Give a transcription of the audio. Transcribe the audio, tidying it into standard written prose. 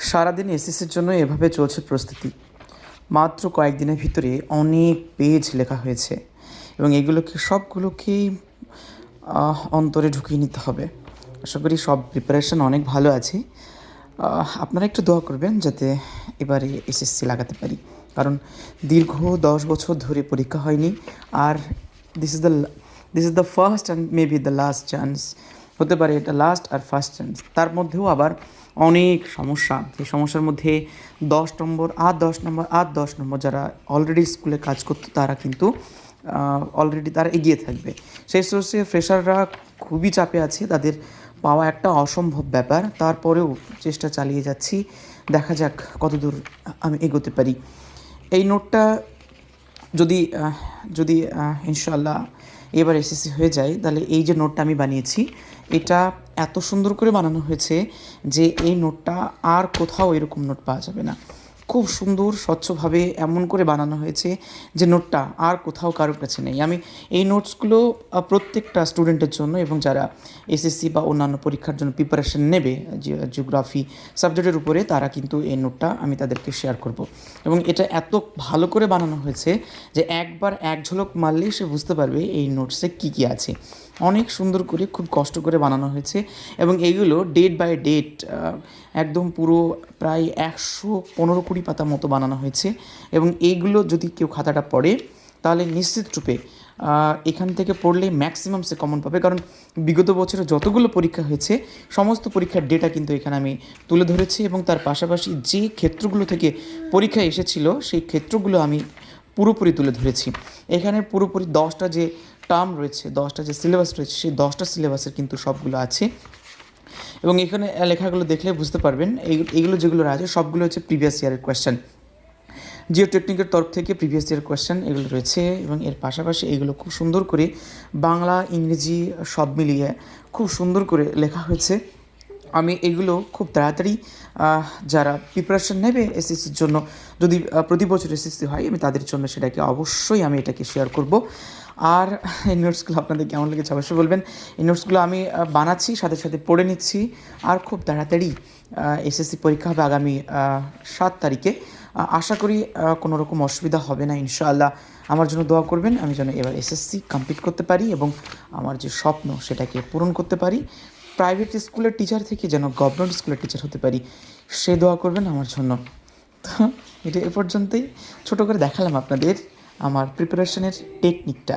সারাদিন এসএসসির জন্য এভাবে চলছে প্রস্তুতি। মাত্র কয়েকদিনের ভিতরে অনেক পেজ লেখা হয়েছে এবং এগুলোকে সবগুলোকেই অন্তরে ঢুকিয়ে নিতে হবে। আশা করি সব প্রিপারেশন অনেক ভালো আছে। আপনারা একটু দোয়া করবেন যাতে এবারে এসএসসি লাগাতে পারি, কারণ দীর্ঘ 10 বছর ধরে পরীক্ষা হয়নি। আর this is the first and maybe the last chance. হতে পারে এটা লাস্ট আর ফার্স্ট চান্স, তার মধ্যেও আবার অনেক সমস্যা। এই সমস্যার মধ্যে 10 নম্বর আর 10 নম্বর আর 10 নম্বর যারা অলরেডি স্কুলে কাজ করতো তারা কিন্তু অলরেডি তারা এগিয়ে থাকবে। সেই সোর্সে ফ্রেশাররা খুবই চাপে আছে, তাদের পাওয়া একটা অসম্ভব ব্যাপার। তারপরেও চেষ্টা চালিয়ে যাচ্ছি, দেখা যাক কতদূর আমি এগোতে পারি। এই নোটটা যদি যদি ইনশাল্লাহ এবার এসএসসি হয়ে যায়, তাহলে এই যে নোটটা আমি বানিয়েছি এটা এত সুন্দর করে বানানো হয়েছে যে এই নোটটা আর কোথাও এরকম নোট পাওয়া যাবে না। খুব সুন্দর স্বচ্ছভাবে এমন করে বানানো হয়েছে যে নোটটা আর কোথাও কারোর কাছে নেই। আমি এই নোটসগুলো প্রত্যেকটা স্টুডেন্টের জন্য এবং যারা এসএসসি বা অন্যান্য পরীক্ষার জন্য প্রিপারেশন নেবে জিওগ্রাফি সাবজেক্টের উপরে, তারা কিন্তু এই নোটটা আমি তাদেরকে শেয়ার করব। এবং এটা এত ভালো করে বানানো হয়েছে যে একবার এক ঝলক মারলেই সে বুঝতে পারবে এই নোটসে কী কী আছে। অনেক সুন্দর করে খুব কষ্ট করে বানানো হয়েছে এবং এইগুলো ডেট বাই ডেট একদম পুরো প্রায় 115-20 পাতা মতো বানানো হয়েছে। এবং এইগুলো যদি কেউ খাতাটা পড়ে তাহলে নিশ্চিত রূপে এখান থেকে পড়লে ম্যাক্সিমাম সে কমন পাবে, কারণ বিগত বছরে যতগুলো পরীক্ষা হয়েছে সমস্ত পরীক্ষার ডেটা কিন্তু এখানে আমি তুলে ধরেছি এবং তার পাশাপাশি যে ক্ষেত্রগুলো থেকে পরীক্ষা এসেছিল সেই ক্ষেত্রগুলো আমি পুরোপুরি তুলে ধরেছি। এখানে পুরোপুরি 10টা যে টার্ম রয়েছে, 10টা যে সিলেবাস রয়েছে, সেই 10টা সিলেবাসের কিন্তু সবগুলো আছে। এবং এখানে লেখাগুলো দেখলে বুঝতে পারবেন এইগুলো যেগুলো আছে সবগুলো হচ্ছে প্রিভিয়াস ইয়ারের কোয়েশ্চেন। জিও টেকনিকের তরফ থেকে প্রিভিয়াস ইয়ার কোয়েশ্চেন এগুলো রয়েছে এবং এর পাশাপাশি এগুলো খুব সুন্দর করে বাংলা ইংরেজি সব মিলিয়ে খুব সুন্দর করে লেখা হয়েছে। আমি এগুলো খুব তাড়াতাড়ি যারা প্রিপারেশন নেবে এসএসসির জন্য, যদি প্রতি বছর এসএসসি হয়, আমি তাদের জন্য সেটাকে অবশ্যই আমি এটাকে শেয়ার করব। আর এই নোটসগুলো আপনাদের কেমন লেগেছে অবশ্যই বলবেন। এই নোটসগুলো আমি বানাচ্ছি, সাথে সাথে পড়ে নিচ্ছি। আর খুব তাড়াতাড়ি এসএসসি পরীক্ষা হবে আগামী 7 তারিখে। আশা করি কোনো রকম অসুবিধা হবে না ইনশাআল্লাহ। আমার জন্য দোয়া করবেন, আমি যেন এবার এসএসসি কমপ্লিট করতে পারি এবং আমার যে স্বপ্ন সেটাকে পূরণ করতে পারি। প্রাইভেট স্কুলের টিচার থেকে যেন গভর্নমেন্ট স্কুলের টিচার হতে পারি, সে দোয়া করবেন আমার জন্য। তো এটা এ পর্যন্তই ছোটো করে দেখালাম আপনাদের আমার প্রিপারেশনের টেকনিকটা।